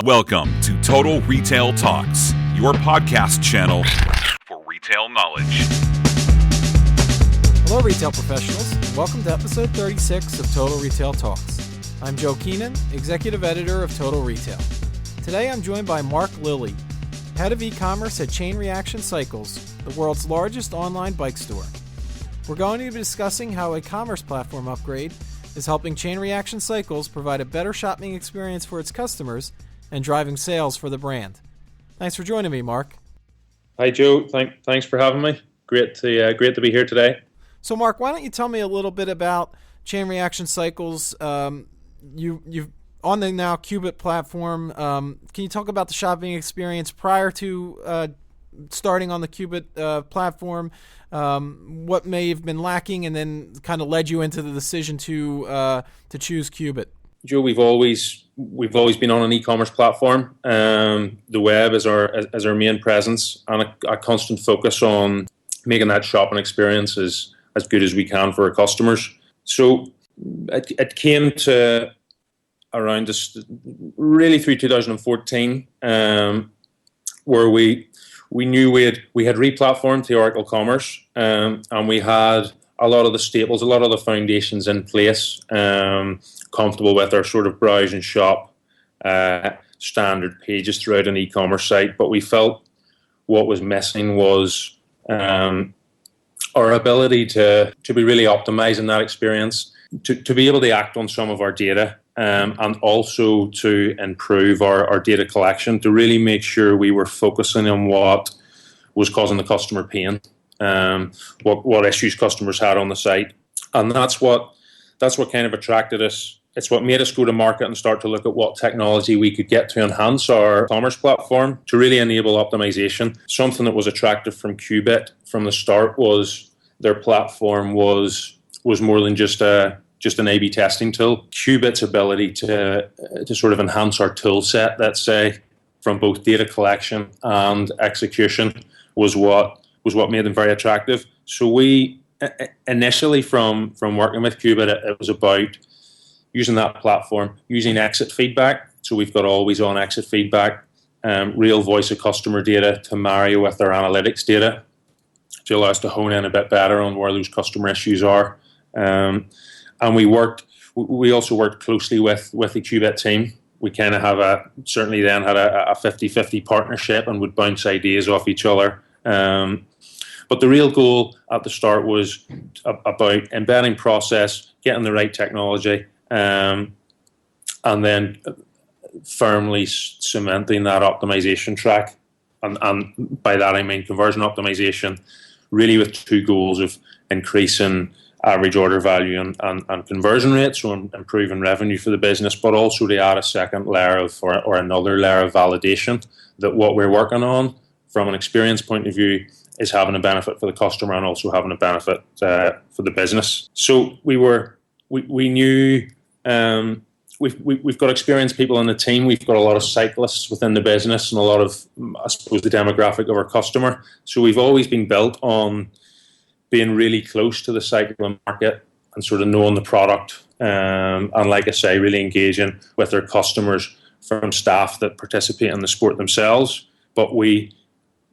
Welcome to Total Retail Talks, your podcast channel for retail knowledge. Hello, retail professionals, and welcome to episode 36 of Total Retail Talks. I'm Joe Keenan, executive editor of Total Retail. Today I'm joined by Mark Lilley, head of e-commerce at Chain Reaction Cycles, the world's largest online bike store. We're going to be discussing how a commerce platform upgrade is helping Chain Reaction Cycles provide a better shopping experience for its customers and driving sales for the brand. Thanks for joining me, Mark. Hi, Joe. Thanks for having me. Great to be here today. So, Mark, why don't you tell me a little bit about Chain Reaction Cycles? You've on the now Qubit platform. Can you talk about the shopping experience prior to starting on the Qubit platform? What may have been lacking, and then kind of led you into the decision to choose Qubit? Joe, we've always been on an e-commerce platform. The web is our main presence, and a constant focus on making that shopping experience as good as we can for our customers. So it came to around this really through 2014, where we knew we had re-platformed the Oracle Commerce, and we had a lot of the staples, a lot of the foundations in place, comfortable with our sort of browse and shop standard pages throughout an e-commerce site. But we felt what was missing was our ability to be really optimizing that experience, to be able to act on some of our data, and also to improve our data collection, to really make sure we were focusing on what was causing the customer pain, what issues customers had on the site. And that's what kind of attracted us. It's what made us go to market and start to look at what technology we could get to enhance our commerce platform to really enable optimization. Something that was attractive from Qubit from the start was their platform was more than just an A/B testing tool. Qubit's ability to sort of enhance our tool set, let's say, from both data collection and execution was what made them very attractive. So we initially from working with Qubit, it was about using that platform, using exit feedback. So we've got always on exit feedback, real voice of customer data to marry with our analytics data to allow us to hone in a bit better on where those customer issues are. And we also worked closely with the Qubit team. We kind of certainly then had a 50-50 partnership and would bounce ideas off each other. But the real goal at the start was about embedding process, getting the right technology, and then firmly cementing that optimization track. And by that I mean conversion optimization, really with two goals of increasing average order value and conversion rates, so improving revenue for the business, but also to add a second layer or another layer of validation that what we're working on from an experience point of view is having a benefit for the customer and also having a benefit for the business. So we knew we've got experienced people in the team. We've got a lot of cyclists within the business and a lot of, I suppose, the demographic of our customer. So we've always been built on being really close to the cycling market and sort of knowing the product, and like I say, really engaging with our customers from staff that participate in the sport themselves. But we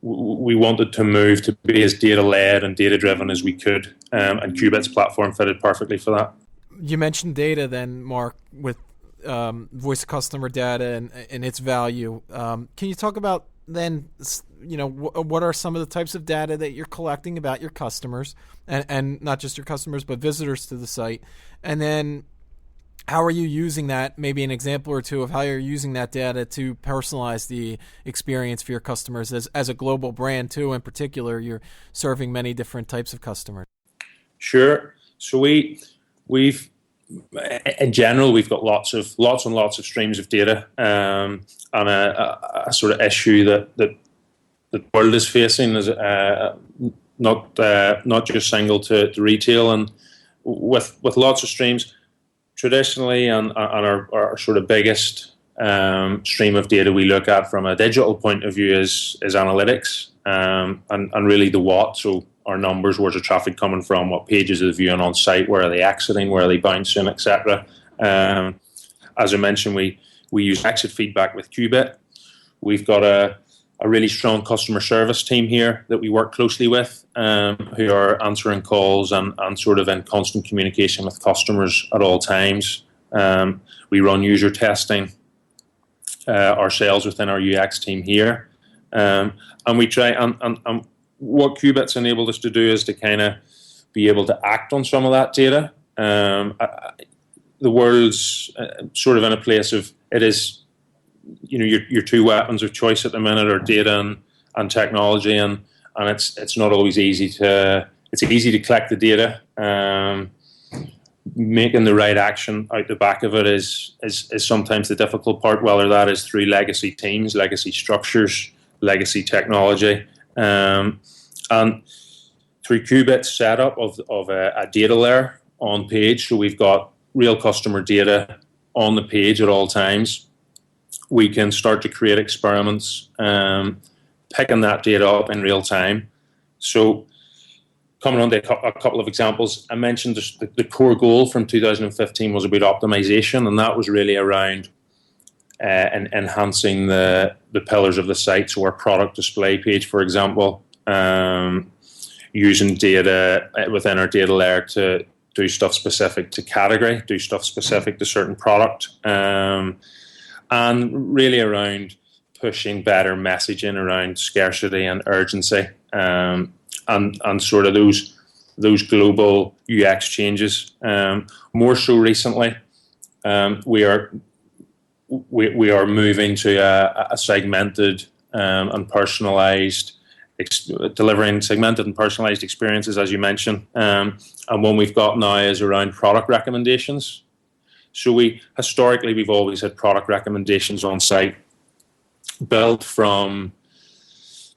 wanted to move to be as data-led and data-driven as we could, and Qubit's platform fitted perfectly for that. You mentioned data then, Mark, with voice of customer data and its value. Can you talk about then, what are some of the types of data that you're collecting about your customers, and not just your customers, but visitors to the site? And then how are you using that, maybe an example or two of how you're using that data to personalize the experience for your customers as a global brand too? In particular, you're serving many different types of customers. Sure. So we've in general, we've got lots and lots of streams of data, and a sort of issue that the world is facing is not just single to retail, and with lots of streams. Traditionally, and our sort of biggest stream of data we look at from a digital point of view is analytics, and really the what. So our numbers, where's the traffic coming from, what pages are they viewing on site, where are they exiting, where are they bouncing, etc. As I mentioned, we We use exit feedback with Qubit. We've got a really strong customer service team here that we work closely with, who are answering calls and sort of in constant communication with customers at all times. We run user testing ourselves within our UX team here. And we try, and what Qubit's enabled us to do is to kind of be able to act on some of that data. The world's sort of in a place of, it is, your two weapons of choice at the minute are data and technology, and it's not always easy to collect the data. Making the right action out the back of it is sometimes the difficult part, whether that is through legacy teams, legacy structures, legacy technology, and through Qubit's setup of a data layer on page. So we've got real customer data on the page at all times. We can start to create experiments, picking that data up in real time. So coming on to a couple of examples, I mentioned the core goal from 2015 was about optimization, and that was really around enhancing the pillars of the site. So our product display page, for example, using data within our data layer to do stuff specific to category, do stuff specific to certain product, and really around pushing better messaging around scarcity and urgency, and sort of those global UX changes. More so recently, we are moving to a segmented and personalized, delivering segmented and personalized experiences, as you mentioned. And one we've got now is around product recommendations. So historically we've always had product recommendations on site built,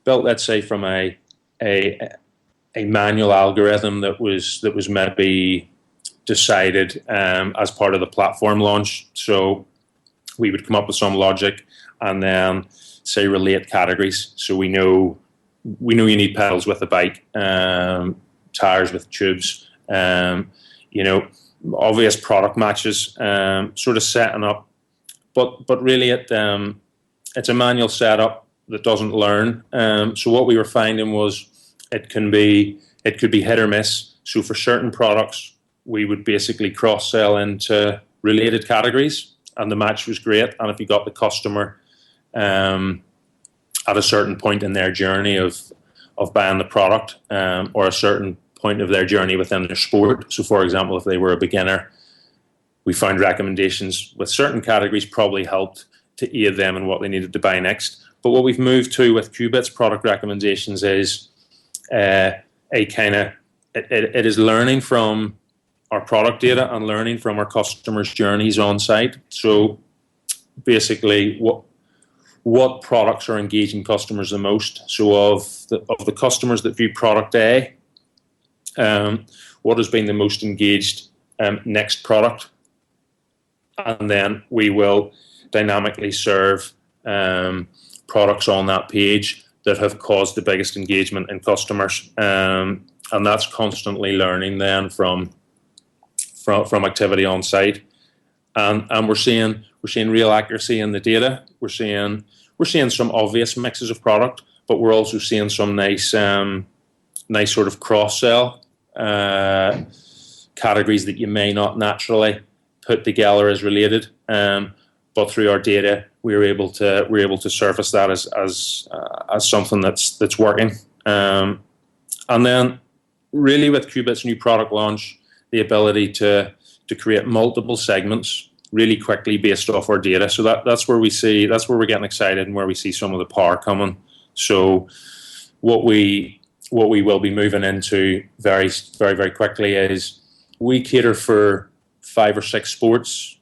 let's say, from a manual algorithm that was maybe decided as part of the platform launch. So we would come up with some logic and then say relate categories. So we know you need pedals with a bike, tires with tubes, obvious product matches, sort of setting up, but really it's a manual setup that doesn't learn. So what we were finding was it could be hit or miss. So for certain products, we would basically cross-sell into related categories, and the match was great. And if you got the customer at a certain point in their journey of buying the product, or a certain point of their journey within their sport. So for example, if they were a beginner, we found recommendations with certain categories probably helped to aid them in what they needed to buy next. But what we've moved to with Qubit's product recommendations is it is learning from our product data and learning from our customers' journeys on site. So basically, what products are engaging customers the most? So of the customers that view product A, what has been the most engaged next product? And then we will dynamically serve products on that page that have caused the biggest engagement in customers, and that's constantly learning then from activity on site, and we're seeing real accuracy in the data. We're seeing some obvious mixes of product, but we're also seeing some nice sort of cross sell categories that you may not naturally put together as related. But through our data, we're able to surface that as something that's working. And then, really, with Qubit's new product launch, the ability to create multiple segments really quickly based off our data. So that's where we're getting excited and where we see some of the power coming. So what we will be moving into very, very, very quickly is we cater for 5 or 6 sports.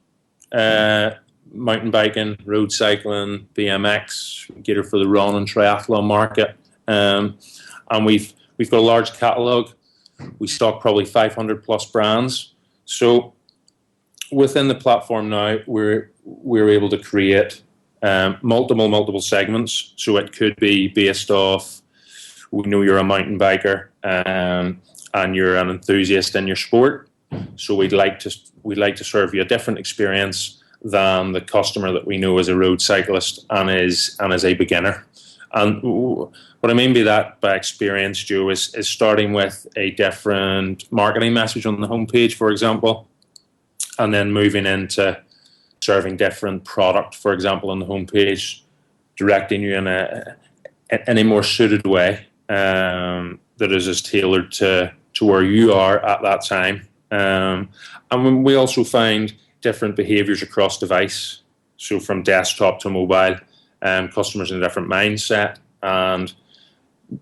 Mountain biking, road cycling, BMX. We cater for the run and triathlon market, and we've got a large catalogue. We stock probably 500 plus brands. So within the platform now, we're able to create multiple segments. So it could be based off, we know you're a mountain biker and you're an enthusiast in your sport. So we'd like to serve you a different experience than the customer that we know is a road cyclist and is a beginner. And what I mean by that, by experience, Joe, is starting with a different marketing message on the homepage, for example, and then moving into serving different product, for example, on the homepage, directing you in a more suited way that is as tailored to where you are at that time. And when we also find different behaviours across device, so from desktop to mobile, customers in a different mindset, and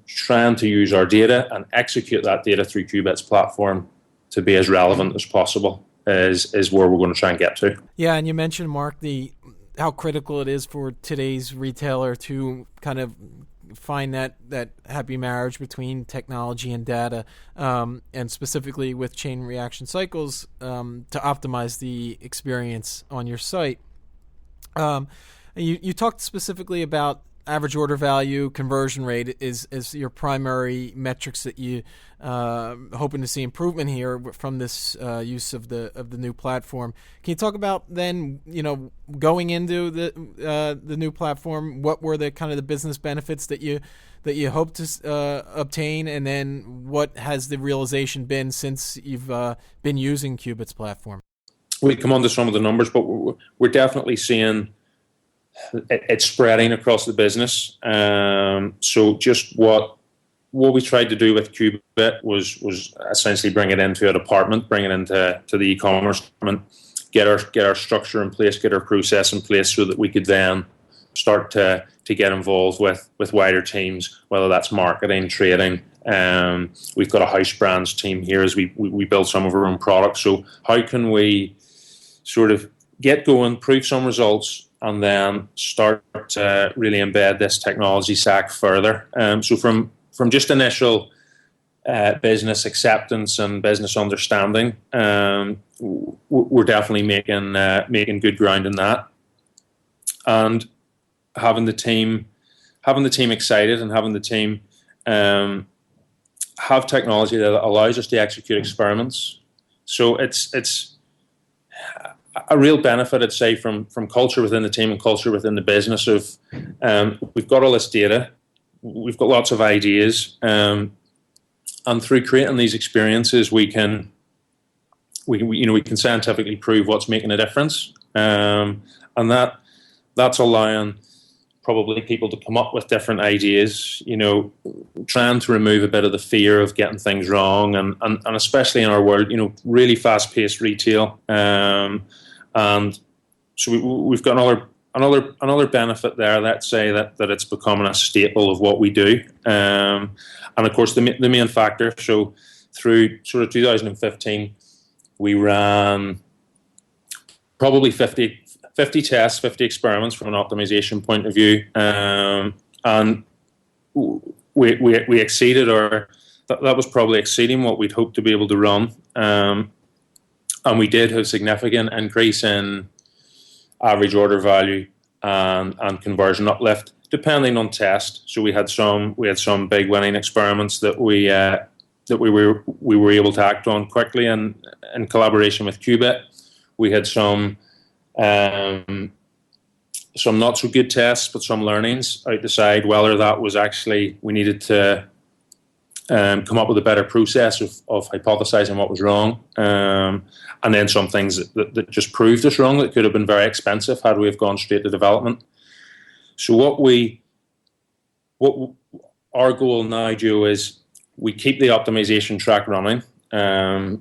trying to use our data and execute that data through Qubit's platform to be as relevant as possible is where we're going to try and get to. Yeah, and you mentioned, Mark, how critical it is for today's retailer to kind of find that happy marriage between technology and data, and specifically with chain reaction cycles, to optimize the experience on your site. You talked specifically about average order value, conversion rate is your primary metrics that you hoping to see improvement here from this use of the new platform. Can you talk about then, going into the new platform, what were the kind of the business benefits that you hope to obtain, and then what has the realization been since you've been using Qubit's platform? We come on to some of the numbers, but we're definitely seeing it's spreading across the business. So just what we tried to do with Qubit was essentially bring it into a department, bring it into the e-commerce department, get our structure in place, get our process in place, so that we could then start to get involved with wider teams, whether that's marketing, trading. We've got a house brands team here as we build some of our own products. So how can we sort of get going, prove some results, and then start to really embed this technology stack further. So from just initial business acceptance and business understanding, we're definitely making good ground in that. And having the team excited and having the team have technology that allows us to execute experiments. So it's a real benefit, I'd say, from culture within the team and culture within the business of we've got all this data, we've got lots of ideas, and through creating these experiences, we can scientifically prove what's making a difference, and that's allowing probably people to come up with different ideas, trying to remove a bit of the fear of getting things wrong, and especially in our world, really fast-paced retail. And so we've got another benefit there. Let's say that it's becoming a staple of what we do. And of course, the main factor. So through sort of 2015, we ran probably 50 tests, 50 experiments from an optimization point of view, and we exceeded that was probably exceeding what we'd hoped to be able to run. And we did have significant increase in average order value and conversion uplift, depending on test. So we had some big winning experiments that we were able to act on quickly, and in collaboration with Qubit. We had some not so good tests, but some learnings out the side, whether that was actually we needed to come up with a better process of hypothesizing what was wrong, and then some things that just proved us wrong that could have been very expensive had we have gone straight to development. So what our goal now, Joe, is we keep the optimization track running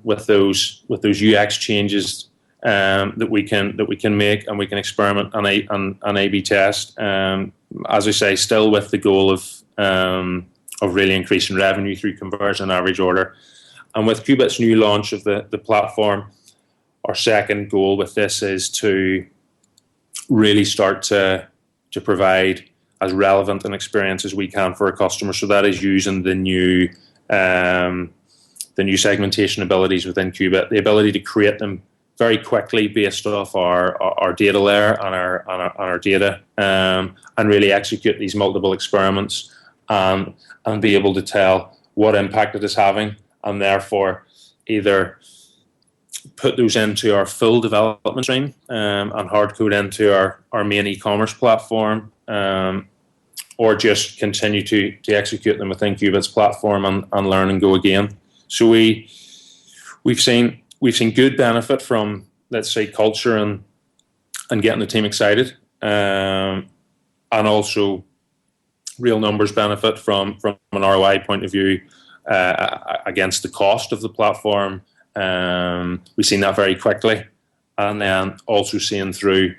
with those UX changes that we can make, and we can experiment and A/B test. As I say, still with the goal of really increasing revenue through conversion and average order. And with Qubit's new launch of the platform, our second goal with this is to really start to provide as relevant an experience as we can for our customers. So that is using the new segmentation abilities within Qubit, the ability to create them very quickly based off our data layer and our data, and really execute these multiple experiments and be able to tell what impact it is having, and therefore either put those into our full development stream and hard code into our main e-commerce platform, or just continue to execute them within Qubit's platform and learn and go again. So we've seen good benefit from, let's say, culture and getting the team excited, and also real numbers benefit from an ROI point of view against the cost of the platform. We've seen that very quickly, and then also seeing through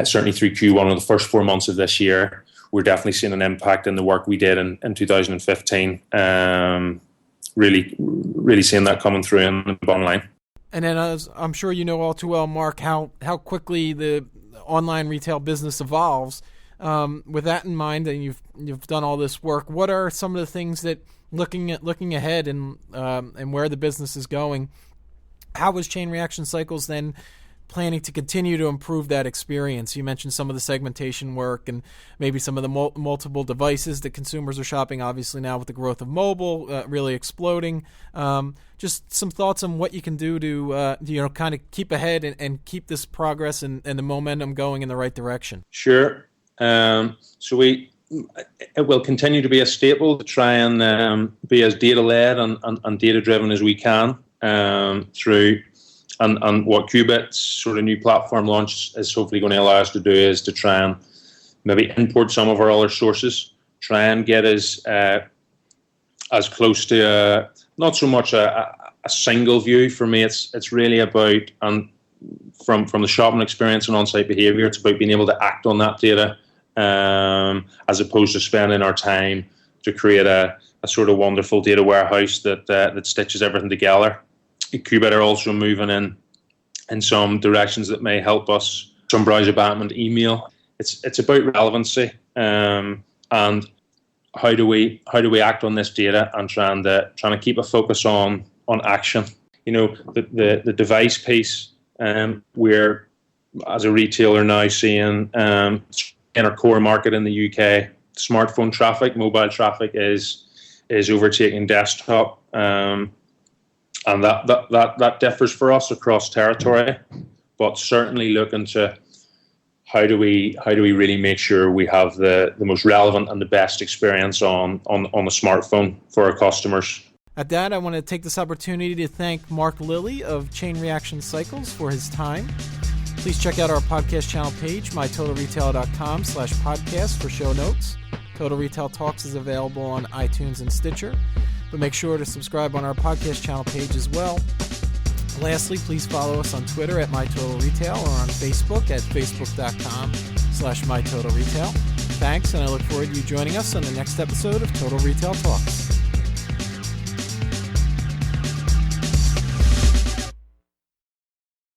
certainly through Q1 of the first 4 months of this year, we're definitely seeing an impact in the work we did in 2015. Really seeing that coming through in the bottom line. And then, as I'm sure you know all too well, Mark, how quickly the online retail business evolves. With that in mind, and you've done all this work, what are some of the things that, looking ahead and where the business is going, how is Chain Reaction Cycles then planning to continue to improve that experience? You mentioned some of the segmentation work and maybe some of the multiple devices that consumers are shopping, obviously now with the growth of mobile really exploding. Just some thoughts on what you can do to kind of keep ahead and keep this progress and the momentum going in the right direction. Sure. So it will continue to be a staple to try and be as data-led and data-driven as we can through. And what Qubit's sort of new platform launch is hopefully going to allow us to do is to try and maybe import some of our other sources, try and get as close to not so much a single view. For me, it's really about, and from the shopping experience and on-site behavior, it's about being able to act on that data as opposed to spending our time to create a sort of wonderful data warehouse that stitches everything together. Qubit are also moving in some directions that may help us. Some browser abandonment, email. It's about relevancy and how do we act on this data and trying to keep a focus on action. The device piece. We're, as a retailer, now seeing in our core market in the UK, smartphone traffic, mobile traffic is overtaking desktop. And that differs for us across territory, but certainly looking to how do we really make sure we have the most relevant and the best experience on the smartphone for our customers. At that, I want to take this opportunity to thank Mark Lilley of Chain Reaction Cycles for his time. Please check out our podcast channel page, mytotalretail.com/podcast for show notes. Total Retail Talks is available on iTunes and Stitcher, but make sure to subscribe on our podcast channel page as well. Lastly, please follow us on Twitter at MyTotalRetail or on Facebook at facebook.com/MyTotalRetail. Thanks, and I look forward to you joining us on the next episode of Total Retail Talks.